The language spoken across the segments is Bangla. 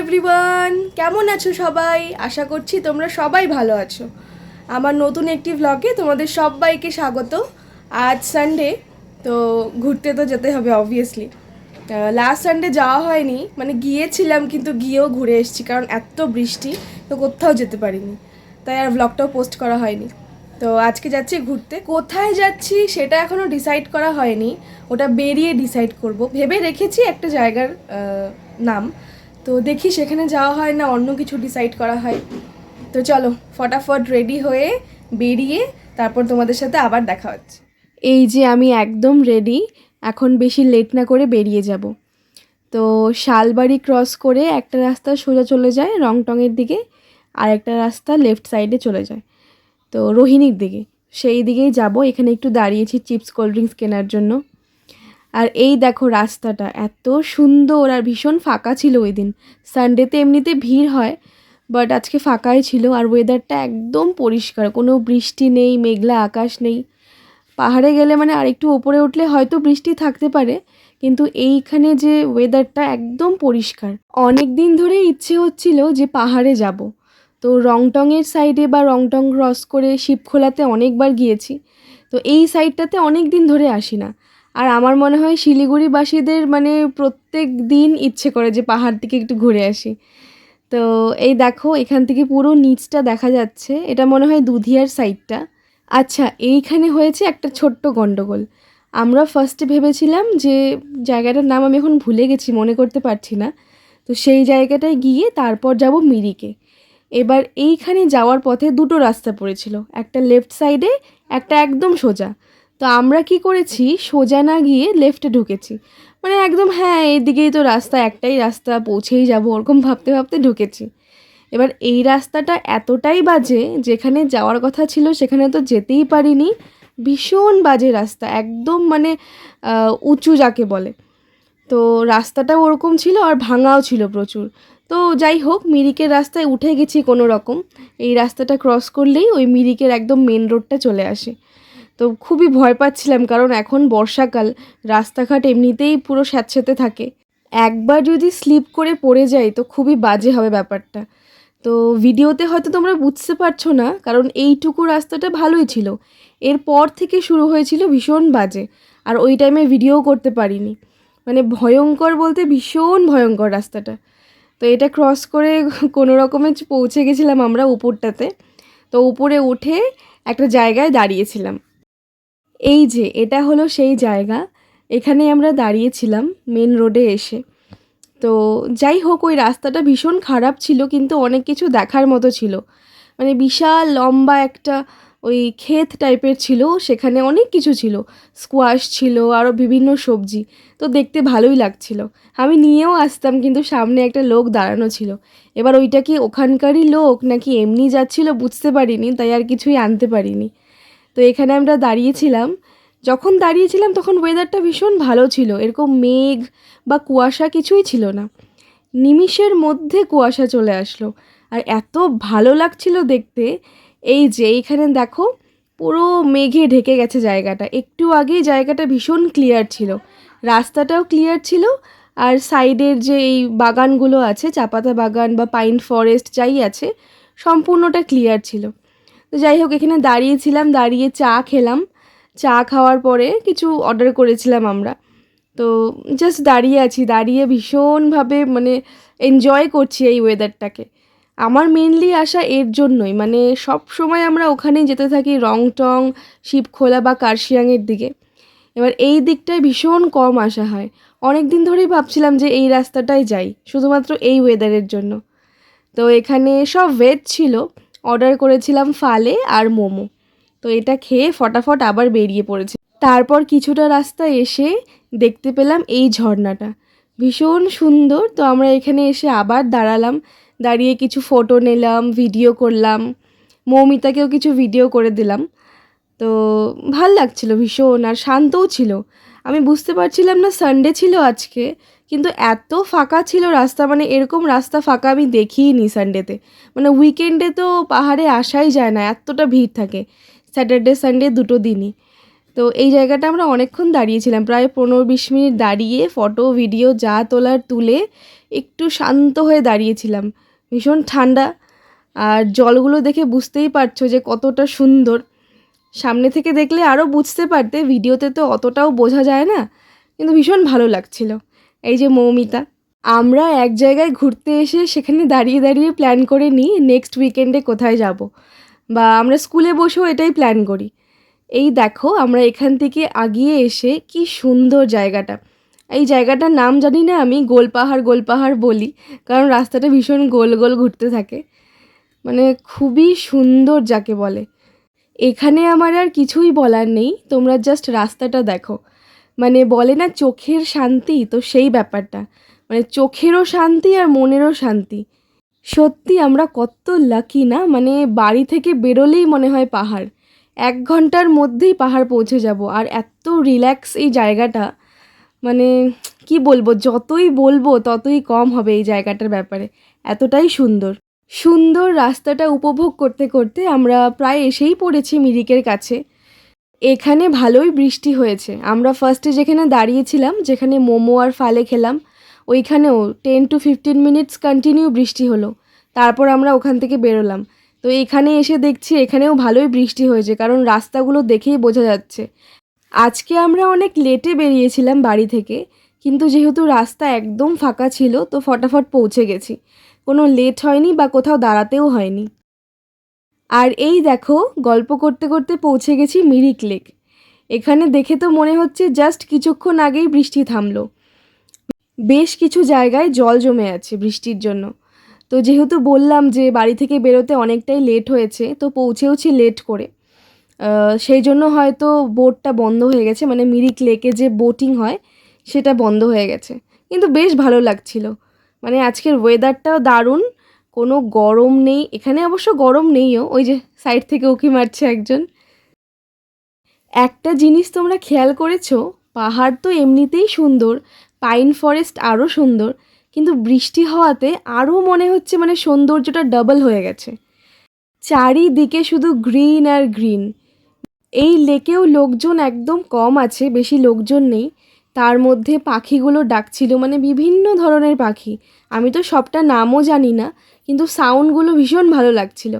এভরিওয়ান, কেমন আছো সবাই? আশা করছি তোমরা সবাই ভালো আছো। আমার নতুন একটি ভ্লগে তোমাদের সবাইকে স্বাগত। আজ সানডে, তো ঘুরতে তো যেতে হবে অবভিয়াসলি। লাস্ট সানডে যাওয়া হয়নি, মানে গিয়েছিলাম কিন্তু গিয়েও ঘুরে এসেছি, কারণ এত বৃষ্টি, তো কোথাও যেতে পারিনি, তাই আর ভ্লগটাও পোস্ট করা হয়নি। তো আজকে যাচ্ছি ঘুরতে। কোথায় যাচ্ছি সেটা এখনও ডিসাইড করা হয়নি, ওটা বেরিয়ে ডিসাইড করব। ভেবে রেখেছি একটা জায়গার নাম, তো দেখি সেখানে যাওয়া হয় না অন্য কিছু ডিসাইড করা হয়। তো চলো ফটাফট রেডি হয়ে বেরিয়ে তারপর তোমাদের সাথে আবার দেখা হচ্ছে। এই যে আমি একদম রেডি, এখন বেশি লেট না করে বেরিয়ে যাব। তো শালবাড়ি ক্রস করে একটা রাস্তা সোজা চলে যায় রংটংয়ের দিকে, আর একটা রাস্তা লেফট সাইডে চলে যায় তো রোহিণীর দিকে, সেই দিকেই যাব। এখানে একটু দাঁড়িয়েছি চিপস কোল্ড ড্রিঙ্কস কেনার জন্য। আর এই দেখো রাস্তাটা এত সুন্দর, আর ভীষণ ফাঁকা ছিল ওই দিন। সানডেতে এমনিতে ভিড় হয়, বাট আজকে ফাঁকাই ছিল। আর ওয়েদারটা একদম পরিষ্কার, কোনো বৃষ্টি নেই, মেঘলা আকাশ নেই। পাহাড়ে গেলে মানে আরেকটু ওপরে উঠলে হয়তো বৃষ্টি থাকতে পারে, কিন্তু এইখানে যে ওয়েদারটা একদম পরিষ্কার। অনেক দিন ধরে ইচ্ছে হচ্ছিল যে পাহাড়ে যাব। তো রংটংয়ের সাইডে বা রংটং ক্রস করে শিবখোলাতে অনেকবার গিয়েছি, তো এই সাইডটাতে অনেক দিন ধরে আসি না। আর আমার মনে হয় শিলিগুড়িবাসীদের মানে প্রত্যেক দিন ইচ্ছে করে যে পাহাড় থেকে একটু ঘুরে আসি। তো এই দেখো এখান থেকে পুরো নিচটা দেখা যাচ্ছে, এটা মনে হয় দুধিয়ার সাইডটা। আচ্ছা, এইখানে হয়েছে একটা ছোট্ট গন্ডগোল। আমরা ফার্স্টে ভেবেছিলাম যে জায়গাটার নাম আমি এখন ভুলে গেছি, মনে করতে পারছি না। তো সেই জায়গাটায় গিয়ে তারপর যাব মিরিকে। এবার এইখানে যাওয়ার পথে দুটো রাস্তা পড়েছিল, একটা লেফট সাইডে, একটা একদম সোজা। তো আমরা কি করেছি, সোজা না গিয়ে লেফটে ঢুকেছি, মানে একদম হ্যাঁ এদিকেই তো রাস্তা, একটাই রাস্তা, পৌঁছেই যাব ওরকম ভাবতে ভাবতে ঢুকেছি। এবার এই রাস্তাটা এতটাই বাজে, যেখানে যাওয়ার কথা ছিল সেখানে তো যেতেই পারিনি। ভীষণ বাজে রাস্তা, একদম মানে উঁচু যাকে বলে। তো রাস্তাটাও ওরকম ছিল, আর ভাঙাও ছিল প্রচুর। তো যাই হোক, মিরিকের রাস্তায় উঠে গেছি কোনো রকম। এই রাস্তাটা ক্রস করলেই ওই মিরিকের একদম মেন রোডটা চলে আসে। তো খুবই ভয় পাচ্ছিলাম, কারণ এখন বর্ষাকাল, রাস্তাঘাট এমনিতেই পুরো স্যাঁতসেঁতে থাকে। একবার যদি স্লিপ করে পড়ে যাই তো খুবই বাজে হবে ব্যাপারটা। তো ভিডিওতে হয়তো তোমরা বুঝতে পারছো না, কারণ এইটুকু রাস্তাটা ভালোই ছিল, এরপর থেকে শুরু হয়েছিল ভীষণ বাজে। আর ওই টাইমে ভিডিও করতে পারিনি, মানে ভয়ঙ্কর বলতে ভীষণ ভয়ঙ্কর রাস্তাটা। তো এটা ক্রস করে কোনো রকমে পৌঁছে গেছিলাম আমরা উপরটাতে। তো উপরে উঠে একটা জায়গায় দাঁড়িয়েছিলাম। এই যে এটা হলো সেই জায়গা, এখানে আমরা দাঁড়িয়েছিলাম মেন রোডে এসে। তো যাই হোক, ওই রাস্তাটা ভীষণ খারাপ ছিল, কিন্তু অনেক কিছু দেখার মতো ছিল। মানে বিশাল লম্বা একটা ওই ক্ষেত টাইপের ছিল, সেখানে অনেক কিছু ছিল, স্কোয়াশ ছিল, আরও বিভিন্ন সবজি। তো দেখতে ভালোই লাগছিল, আমি নিয়েও আসতাম, কিন্তু সামনে একটা লোক দাঁড়ানো ছিল। এবার ওইটা কি ওখানকারই লোক নাকি এমনি যাচ্ছিল বুঝতে পারিনি, তাই আর কিছুই আনতে পারিনি। তো এখানে আমরা দাঁড়িয়েছিলাম। যখন দাঁড়িয়েছিলাম তখন ওয়েদারটা ভীষণ ভালো ছিল, এরকম মেঘ বা কুয়াশা কিছুই ছিল না। নিমিষের মধ্যে কুয়াশা চলে আসলো, আর এত ভালো লাগছিল দেখতে। এই যে এইখানে দেখো পুরো মেঘে ঢেকে গেছে জায়গাটা, একটু আগেই জায়গাটা ভীষণ ক্লিয়ার ছিল, রাস্তাটাও ক্লিয়ার ছিল। আর সাইডের যে এই বাগানগুলো আছে, চাপাতা বাগান বা পাইন ফরেস্ট যাই আছে, সম্পূর্ণটা ক্লিয়ার ছিল। তো যাই হোক, এখানে দাঁড়িয়েছিলাম, দাঁড়িয়ে চা খেলাম। চা খাওয়ার পরে কিছু অর্ডার করেছিলাম আমরা। তো জাস্ট দাঁড়িয়ে আছি, দাঁড়িয়ে ভীষণভাবে মানে এনজয় করছি এই ওয়েদারটাকে। আমার মেনলি আসা এর জন্যই, মানে সব সময় আমরা ওখানেই যেতে থাকি, রংটং, শিবখোলা বা কার্শিয়াংয়ের দিকে। এবার এই দিকটায় ভীষণ কম আসা হয়। অনেক দিন ধরেই ভাবছিলাম যে এই রাস্তাটাই যাই, শুধুমাত্র এই ওয়েদারের জন্য। তো এখানে সব ভেজ ছিল, অর্ডার করেছিলাম ফালে আর মোমো। তো এটা খেয়ে ফটাফট আবার বেরিয়ে পড়েছে। তারপর কিছুটা রাস্তা এসে দেখতে পেলাম এই ঝর্ণাটা, ভীষণ সুন্দর। তো আমরা এখানে এসে আবার দাঁড়ালাম, দাঁড়িয়ে কিছু ফটো নিলাম, ভিডিও করলাম, মৌমিতাকেও কিছু ভিডিও করে দিলাম। তো ভাল লাগছিল ভীষণ, আর শান্তও ছিল। আমি বুঝতে পারছিলাম না সানডে ছিল আজকে, কিন্তু এত ফাঁকা ছিল রাস্তা, মানে এরকম রাস্তা ফাঁকা আমি দেখিইনি সানডেতে। মানে উইকেন্ডে তো পাহাড়ে আসাই যায় না, এতটা ভিড় থাকে, স্যাটারডে সানডে দুটো দিনই। তো এই জায়গাটা আমরা অনেকক্ষণ দাঁড়িয়েছিলাম, প্রায় 15-20 মিনিট দাঁড়িয়ে ফটো ভিডিও যা তোলার তুলে একটু শান্ত হয়ে দাঁড়িয়েছিলাম। ভীষণ ঠান্ডা, আর জলগুলো দেখে বুঝতেই পারছো যে কতটা সুন্দর। সামনে থেকে দেখলে আরও বুঝতে পারতে, ভিডিওতে তো অতটাও বোঝা যায় না, কিন্তু ভীষণ ভালো লাগছিল। এই যে মৌমিতা, আমরা এক জায়গায় ঘুরতে এসে সেখানে দাঁড়িয়ে দাঁড়িয়ে প্ল্যান করে নিই নেক্সট উইকেন্ডে কোথায় যাব, বা আমরা স্কুলে বসেও এটাই প্ল্যান করি। এই দেখো আমরা এখান থেকে আগিয়ে এসে কি সুন্দর জায়গাটা। এই জায়গাটার নাম জানি না, আমি গোলপাহাড় বলি, কারণ রাস্তাটা ভীষণ গোল গোল ঘুরতে থাকে, মানে খুবই সুন্দর যাকে বলে। এখানে আমার আর কিছুই বলার নেই, তোমরা জাস্ট রাস্তাটা দেখো। মানে বলে না চোখের শান্তি, তো সেই ব্যাপারটা, মানে চোখেরও শান্তি আর মনেরও শান্তি। সত্যি আমরা কত লাকি না, মানে বাড়ি থেকে বেরোলেই মনে হয় পাহাড়, 1 ঘন্টার মধ্যেই পাহাড় পৌঁছে যাব। আর এত রিল্যাক্স এই জায়গাটা, মানে কি বলবো, যতই বলবো ততই কম হবে এই জায়গাটার ব্যাপারে, এতটাই সুন্দর। সুন্দর রাস্তাটা উপভোগ করতে করতে আমরা প্রায় এসেই পড়েছি মিরিকের কাছে। এখানে ভালোই বৃষ্টি হয়েছে। আমরা ফার্স্টে যেখানে দাঁড়িয়েছিলাম, যেখানে মোমো আর ফালে খেলাম, ওইখানেও 10 to 15 মিনিটস কন্টিনিউ বৃষ্টি হলো। তারপর আমরা ওখান থেকে বেরোলাম। তো এখানে এসে দেখছি এখানেও ভালোই বৃষ্টি হয়েছে, কারণ রাস্তাগুলো দেখেই বোঝা যাচ্ছে। আজকে আমরা অনেক লেটে বেরিয়েছিলাম বাড়ি থেকে, কিন্তু যেহেতু রাস্তা একদম ফাঁকা ছিল তো ফটাফট পৌঁছে গেছি, কোনো লেট হয়নি বা কোথাও দাঁড়াতেও হয়নি। আর এই দেখো গল্প করতে করতে পৌঁছে গেছি মিরিক লেক। এখানে দেখে তো মনে হচ্ছে জাস্ট কিছুক্ষণ আগেই বৃষ্টি থামলো। বেশ কিছু জায়গায় জল জমে আছে বৃষ্টির জন্য। তো যেহেতু বললাম যে বাড়ি থেকে বেরোতে অনেকটাই লেট হয়েছে, তো পৌঁছেওছি লেট করে, সেই জন্য হয়তো বোটটা বন্ধ হয়ে গেছে, মানে মিরিক লেকে যে বোটিং হয় সেটা বন্ধ হয়ে গেছে। কিন্তু বেশ ভালো লাগছিল, মানে আজকের ওয়েদারটাও দারুণ, কোনো গরম নেই। এখানে অবশ্য গরম নেইও, ওই যে সাইড থেকে উঁকি মারছে একজন। একটা জিনিস তোমরা খেয়াল করেছো, পাহাড় তো এমনিতেই সুন্দর, পাইন ফরেস্ট আরও সুন্দর, কিন্তু বৃষ্টি হওয়াতে আরও মনে হচ্ছে মানে সৌন্দর্যটা ডাবল হয়ে গেছে। চারিদিকে শুধু গ্রিন আর গ্রিন। এই লেকেও লোকজন একদম কম আছে, বেশি লোকজন নেই। তার মধ্যে পাখিগুলো ডাকছিল, মানে বিভিন্ন ধরনের পাখি, আমি তো সবটা নামও জানি না, কিন্তু সাউন্ডগুলো ভীষণ ভালো লাগছিল।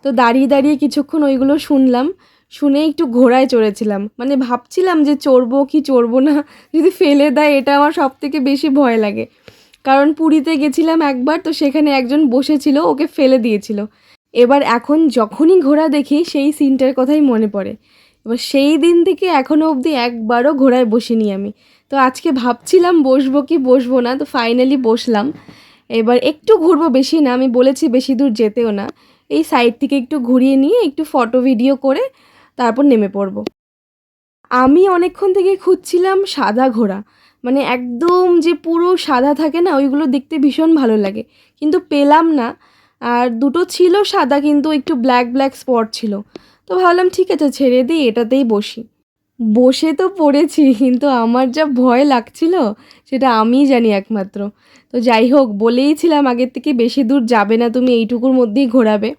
তো দাঁড়িয়ে দাঁড়িয়ে কিছুক্ষণ ওইগুলো শুনলাম, শুনে একটু ঘোড়ায় চড়েছিলাম, মানে ভাবছিলাম যে চড়বো কি চড়বো না, যদি ফেলে দেয় এটা আমার সব থেকে বেশি ভয় লাগে। কারণ পুরীতে গেছিলাম একবার, তো সেখানে একজন বসেছিল, ওকে ফেলে দিয়েছিল। এবার এখন যখনই ঘোড়া দেখি সেই সিনটার কথাই মনে পড়ে। এবার সেই দিন থেকে এখনও অবধি একবারও ঘোড়ায় বসিনি আমি। তো আজকে ভাবছিলাম বসবো কি বসবো না, তো ফাইনালি বসলাম। এবার একটু ঘুরবো, বেশি না, আমি বলেছি বেশি দূর যেতেও না, এই সাইড থেকে একটু ঘুরিয়ে নিয়ে একটু ফটো ভিডিও করে তারপর নেমে পড়বো। আমি অনেকক্ষণ থেকে খুঁজছিলাম সাদা ঘোড়া, মানে একদম যে পুরো সাদা থাকে না, ওইগুলো দেখতে ভীষণ ভালো লাগে, কিন্তু পেলাম না। আর দুটো ছিল সাদা, কিন্তু একটু ব্ল্যাক ব্ল্যাক স্পট ছিল। তো ভাবলাম ঠিক আছে ছেড়ে দিই, এটাতেই বসি। বসে তো পড়েছি, কিন্তু আমার যা ভয় লাগছিল সেটা আমিই জানি একমাত্র। তো যাই হোক, বলেইছিলাম আগের থেকে বেশি দূর যাবে না তুমি, এইটুকুর মধ্যেই ঘোরাবে।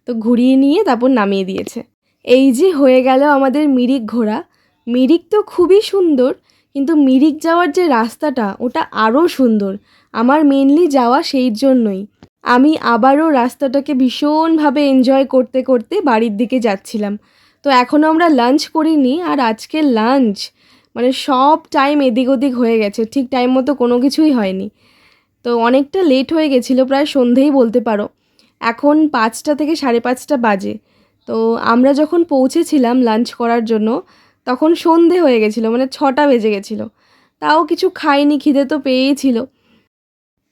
তো ঘুরিয়ে নিয়ে তারপর নামিয়ে দিয়েছে। এই যে হয়ে গেল আমাদের মিরিক ঘোরা। মিরিক তো খুবই সুন্দর, কিন্তু মিরিক যাওয়ার যে রাস্তাটা ওটা আরও সুন্দর। আমার মেনলি যাওয়া সেই জন্যই। আমি আবারও রাস্তাটাকে ভীষণভাবে এনজয় করতে করতে বাড়ির দিকে যাচ্ছিলাম। তো এখনও আমরা লাঞ্চ করিনি, আর আজকের লাঞ্চ মানে সব টাইম এদিক ওদিক হয়ে গেছে, ঠিক টাইম মতো কোনো কিছুই হয়নি। তো অনেকটা লেট হয়ে গেছিলো, প্রায় সন্ধেই বলতে পারো। এখন 5টা থেকে 5:30 বাজে। তো আমরা যখন পৌঁছেছিলাম লাঞ্চ করার জন্য তখন সন্ধে হয়ে গেছিলো, মানে 6টা বেজে গেছিলো। তাও কিছু খাইনি, খিদে তো পেয়েই ছিল।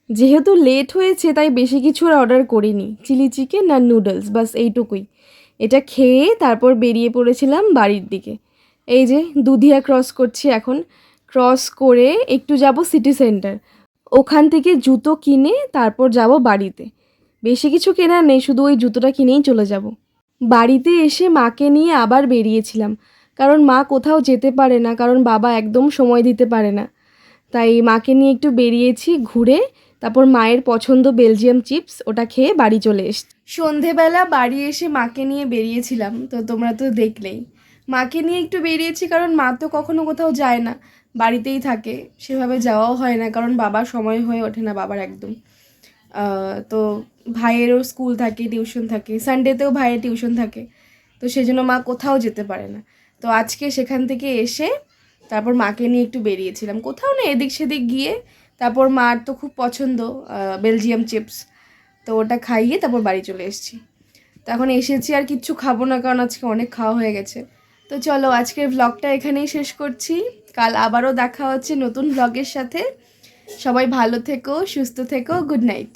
যেহেতু লেট হয়েছে তাই বেশি কিছু আর অর্ডার করিনি, চিলি চিকেন আর নুডলস, বাস এইটুকুই। এটা খেয়ে তারপর বেরিয়ে পড়েছিলাম বাড়ির দিকে। এই যে দুধিয়া ক্রস করছি এখন, ক্রস করে একটু যাব সিটি সেন্টার, ওখান থেকে জুতো কিনে তারপর যাব বাড়িতে। বেশি কিছু কেনার নেই, শুধু ওই জুতোটা কিনেই চলে যাব। বাড়িতে এসে মাকে নিয়ে আবার বেরিয়েছিলাম, কারণ মা কোথাও যেতে পারে না, কারণ বাবা একদম সময় দিতে পারে না। তাই মাকে নিয়ে একটু বেরিয়েছি ঘুরে, তারপর মায়ের পছন্দ বেলজিয়াম চিপস ওটা খেয়ে বাড়ি চলে এসেছি। সন্ধেবেলা বাড়ি এসে মাকে নিয়ে বেরিয়েছিলাম, তো তোমরা তো দেখলেই। মাকে নিয়ে একটু বেরিয়েছি, কারণ মা তো কখনো কোথাও যায় না, বাড়িতেই থাকে, সেভাবে যাওয়াও হয় না, কারণ বাবার সময় হয়ে ওঠে না বাবার একদম। তো ভাইয়েরও স্কুল থাকে, টিউশন থাকে, সানডেতেও ভাইয়ের টিউশন থাকে, তো সেজন্য মা কোথাও যেতে পারে না। তো আজকে সেখান থেকে এসে তারপর মাকে নিয়ে একটু বেরিয়েছিলাম, কোথাও না এদিক সেদিক গিয়ে। তারপর মার তো খুব পছন্দ বেলজিয়াম চিপস, তো ওটা খাইয়ে তারপর বাড়ি চলে এসেছি। তো এখন এসেছি, আর কিচ্ছু খাবো না, কারণ আজকে অনেক খাওয়া হয়ে গেছে। তো চলো আজকের ভ্লগটা এখানেই শেষ করছি, কাল আবারও দেখা হচ্ছে নতুন ভ্লগের সাথে। সবাই ভালো থেকো, সুস্থ থেকো, গুড নাইট।